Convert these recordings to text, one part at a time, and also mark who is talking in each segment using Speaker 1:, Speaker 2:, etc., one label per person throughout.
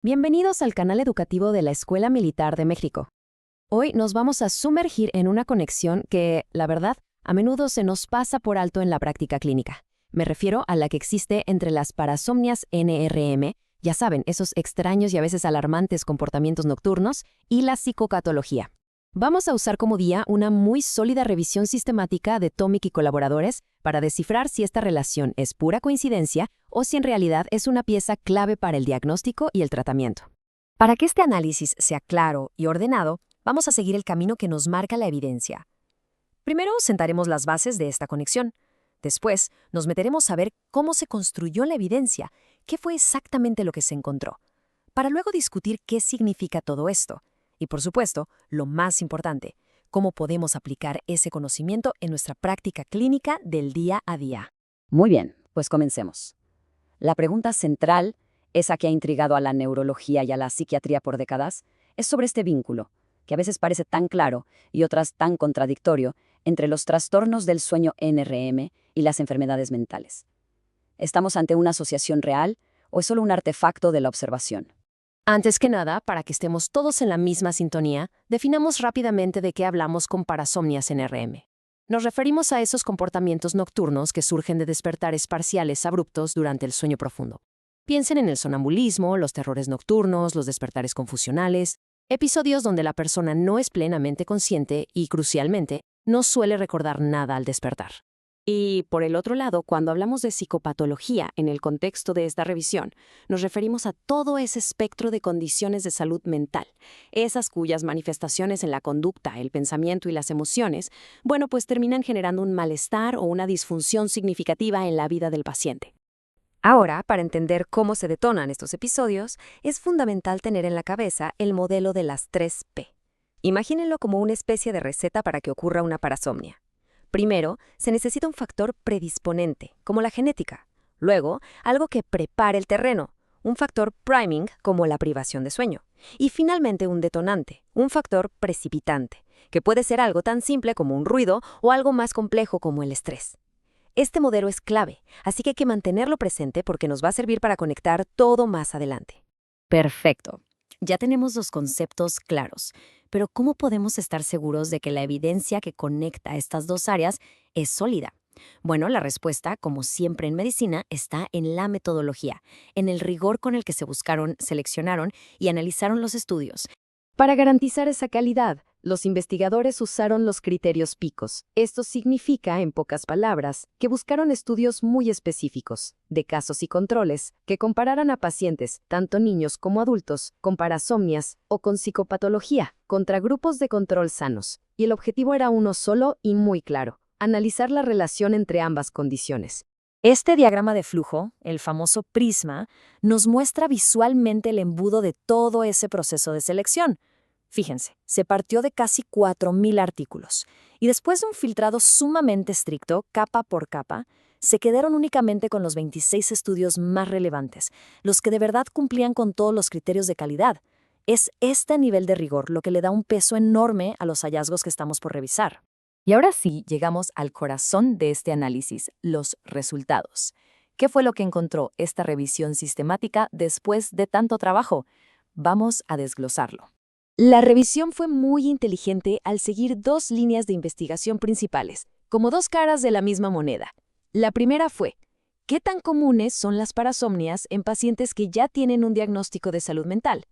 Speaker 1: Bienvenidos al canal educativo de la Escuela Militar de México. Hoy nos vamos a sumergir en una conexión que, la verdad, a menudo se nos pasa por alto en la práctica clínica. Me refiero a la que existe entre las parasomnias NRM, ya saben, esos extraños y a veces alarmantes comportamientos nocturnos, y la psicopatología. Vamos a usar como guía una muy sólida revisión sistemática de Tomic y colaboradores para descifrar si esta relación es pura coincidencia o si en realidad es una pieza clave para el diagnóstico y el tratamiento. Para que este análisis sea claro y ordenado, vamos a seguir el camino que nos marca la evidencia. Primero sentaremos las bases de esta conexión. Después nos meteremos a ver cómo se construyó la evidencia, qué fue exactamente lo que se encontró, para luego discutir qué significa todo esto. Y por supuesto, lo más importante, cómo podemos aplicar ese conocimiento en nuestra práctica clínica del día a día.
Speaker 2: Muy bien, pues comencemos. La pregunta central, esa que ha intrigado a la neurología y a la psiquiatría por décadas, es sobre este vínculo, que a veces parece tan claro y otras tan contradictorio, entre los trastornos del sueño NRM y las enfermedades mentales. ¿Estamos ante una asociación real o es solo un artefacto de la observación?
Speaker 1: Antes que nada, para que estemos todos en la misma sintonía, definamos rápidamente de qué hablamos con parasomnias NRM. Nos referimos a esos comportamientos nocturnos que surgen de despertares parciales abruptos durante el sueño profundo. Piensen en el sonambulismo, los terrores nocturnos, los despertares confusionales, episodios donde la persona no es plenamente consciente y, crucialmente, no suele recordar nada al despertar. Y, por el otro lado, cuando hablamos de psicopatología en el contexto de esta revisión, nos referimos a todo ese espectro de condiciones de salud mental, esas cuyas manifestaciones en la conducta, el pensamiento y las emociones, pues terminan generando un malestar o una disfunción significativa en la vida del paciente. Ahora, para entender cómo se detonan estos episodios, es fundamental tener en la cabeza el modelo de las 3P. Imagínenlo como una especie de receta para que ocurra una parasomnia. Primero, se necesita un factor predisponente, como la genética. Luego, algo que prepare el terreno, un factor priming, como la privación de sueño. Y finalmente, un detonante, un factor precipitante, que puede ser algo tan simple como un ruido o algo más complejo como el estrés. Este modelo es clave, así que hay que mantenerlo presente porque nos va a servir para conectar todo más adelante. Perfecto. Ya tenemos los conceptos claros, pero ¿cómo podemos estar seguros de que la evidencia que conecta estas dos áreas es sólida? Bueno, la respuesta, como siempre en medicina, está en la metodología, en el rigor con el que se buscaron, seleccionaron y analizaron los estudios. Para garantizar esa calidad, los investigadores usaron los criterios PICOS. Esto significa, en pocas palabras, que buscaron estudios muy específicos, de casos y controles, que compararan a pacientes, tanto niños como adultos, con parasomnias o con psicopatología, contra grupos de control sanos. Y el objetivo era uno solo y muy claro: analizar la relación entre ambas condiciones. Este diagrama de flujo, el famoso prisma, nos muestra visualmente el embudo de todo ese proceso de selección. Fíjense, se partió de casi 4.000 artículos y después de un filtrado sumamente estricto, capa por capa, se quedaron únicamente con los 26 estudios más relevantes, los que de verdad cumplían con todos los criterios de calidad. Es este nivel de rigor lo que le da un peso enorme a los hallazgos que estamos por revisar. Y ahora sí, llegamos al corazón de este análisis, los resultados. ¿Qué fue lo que encontró esta revisión sistemática después de tanto trabajo? Vamos a desglosarlo. La revisión fue muy inteligente al seguir dos líneas de investigación principales, como dos caras de la misma moneda. La primera fue: ¿qué tan comunes son las parasomnias en pacientes que ya tienen un diagnóstico de salud mental?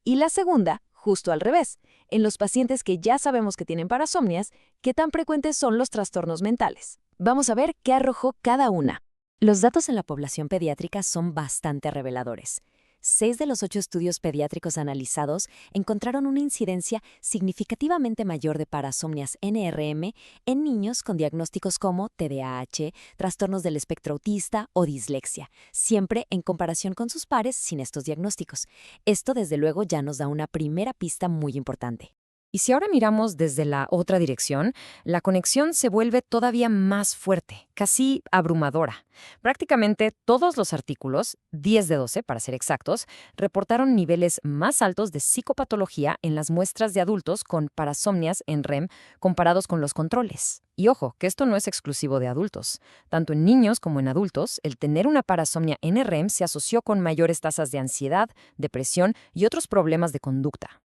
Speaker 1: Y la segunda, justo al revés, en los pacientes que ya sabemos que tienen parasomnias, ¿qué tan frecuentes son los trastornos mentales? Vamos a ver qué arrojó cada una. Los datos en la población pediátrica son bastante reveladores. 6 de los 8 estudios pediátricos analizados encontraron una incidencia significativamente mayor de parasomnias NRM en niños con diagnósticos como TDAH, trastornos del espectro autista o dislexia, siempre en comparación con sus pares sin estos diagnósticos. Esto, desde luego, ya nos da una primera pista muy importante. Y si ahora miramos desde la otra dirección, la conexión se vuelve todavía más fuerte, casi abrumadora. Prácticamente todos los artículos, 10 de 12 para ser exactos, reportaron niveles más altos de psicopatología en las muestras de adultos con parasomnias en REM comparados con los controles. Y ojo, que esto no es exclusivo de adultos. Tanto en niños como en adultos, el tener una parasomnia en REM se asoció con mayores tasas de ansiedad, depresión y otros problemas de conducta.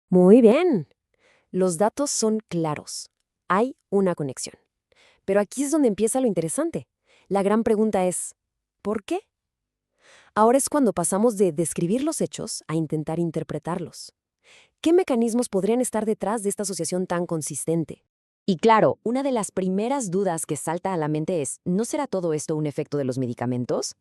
Speaker 3: Muy bien. Los datos son claros. Hay una conexión. Pero aquí es donde empieza lo interesante. La gran pregunta es, ¿por qué? Ahora es cuando pasamos de describir los hechos a intentar interpretarlos. ¿Qué mecanismos podrían estar detrás de esta asociación tan consistente? Y claro, una de las primeras dudas que salta a la mente es, ¿no será todo esto un efecto de los medicamentos?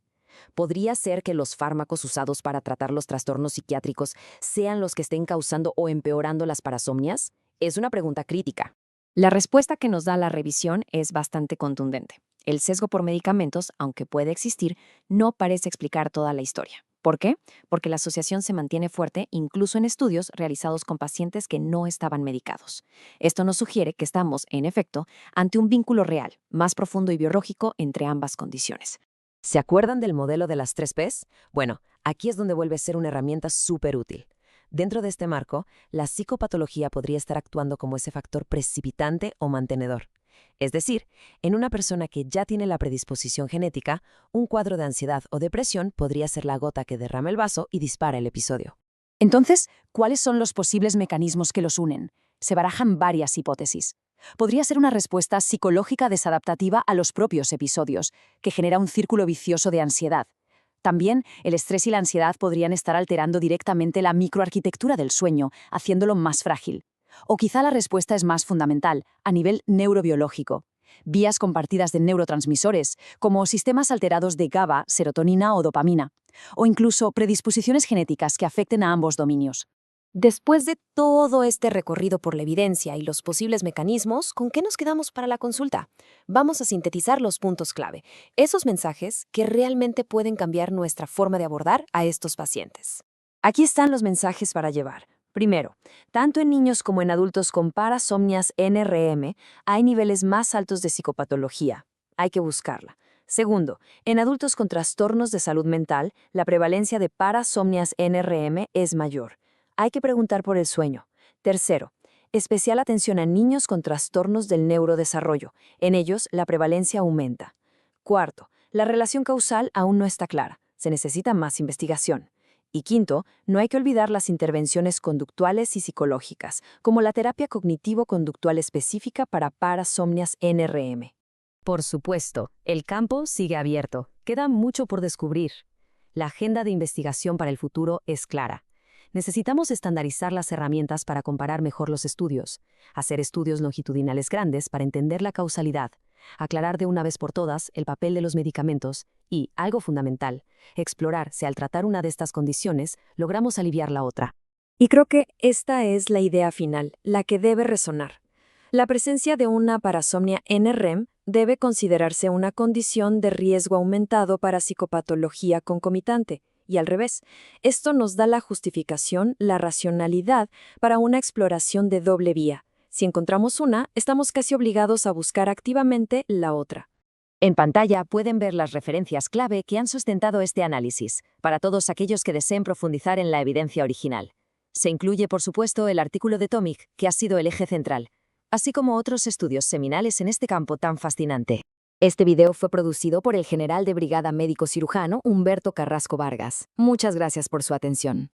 Speaker 3: ¿Podría ser que los fármacos usados para tratar los trastornos psiquiátricos sean los que estén causando o empeorando las parasomnias? Es una pregunta crítica. La respuesta que nos da la revisión es bastante contundente. El sesgo por medicamentos, aunque puede existir, no parece explicar toda la historia. ¿Por qué? Porque la asociación se mantiene fuerte incluso en estudios realizados con pacientes que no estaban medicados. Esto nos sugiere que estamos, en efecto, ante un vínculo real, más profundo y biológico entre ambas condiciones. ¿Se acuerdan del modelo de las 3 Ps? Bueno, aquí es donde vuelve a ser una herramienta súper útil. Dentro de este marco, la psicopatología podría estar actuando como ese factor precipitante o mantenedor. Es decir, en una persona que ya tiene la predisposición genética, un cuadro de ansiedad o depresión podría ser la gota que derrama el vaso y dispara el episodio.
Speaker 4: Entonces, ¿cuáles son los posibles mecanismos que los unen? Se barajan varias hipótesis. Podría ser una respuesta psicológica desadaptativa a los propios episodios, que genera un círculo vicioso de ansiedad. También, el estrés y la ansiedad podrían estar alterando directamente la microarquitectura del sueño, haciéndolo más frágil. O quizá la respuesta es más fundamental, a nivel neurobiológico. Vías compartidas de neurotransmisores, como sistemas alterados de GABA, serotonina o dopamina. O incluso predisposiciones genéticas que afecten a ambos dominios.
Speaker 3: Después de todo este recorrido por la evidencia y los posibles mecanismos, ¿con qué nos quedamos para la consulta? Vamos a sintetizar los puntos clave, esos mensajes que realmente pueden cambiar nuestra forma de abordar a estos pacientes. Aquí están los mensajes para llevar. Primero, tanto en niños como en adultos con parasomnias NRM hay niveles más altos de psicopatología. Hay que buscarla. Segundo, en adultos con trastornos de salud mental, la prevalencia de parasomnias NRM es mayor. Hay que preguntar por el sueño. Tercero, especial atención a niños con trastornos del neurodesarrollo. En ellos, la prevalencia aumenta. Cuarto, la relación causal aún no está clara. Se necesita más investigación. Y quinto, no hay que olvidar las intervenciones conductuales y psicológicas, como la terapia cognitivo-conductual específica para parasomnias NRM. Por supuesto, el campo sigue abierto. Queda mucho por descubrir. La agenda de investigación para el futuro es clara. Necesitamos estandarizar las herramientas para comparar mejor los estudios, hacer estudios longitudinales grandes para entender la causalidad, aclarar de una vez por todas el papel de los medicamentos y, algo fundamental, explorar si al tratar una de estas condiciones logramos aliviar la otra. Y creo que esta es la idea final, la que debe resonar. La presencia de una parasomnia NREM debe considerarse una condición de riesgo aumentado para psicopatología concomitante. Y al revés, esto nos da la justificación, la racionalidad para una exploración de doble vía. Si encontramos una, estamos casi obligados a buscar activamente la otra. En pantalla pueden ver las referencias clave que han sustentado este análisis, para todos aquellos que deseen profundizar en la evidencia original. Se incluye, por supuesto, el artículo de Tomic, que ha sido el eje central, así como otros estudios seminales en este campo tan fascinante. Este video fue producido por el general de brigada médico cirujano Humberto Carrasco Vargas. Muchas gracias por su atención.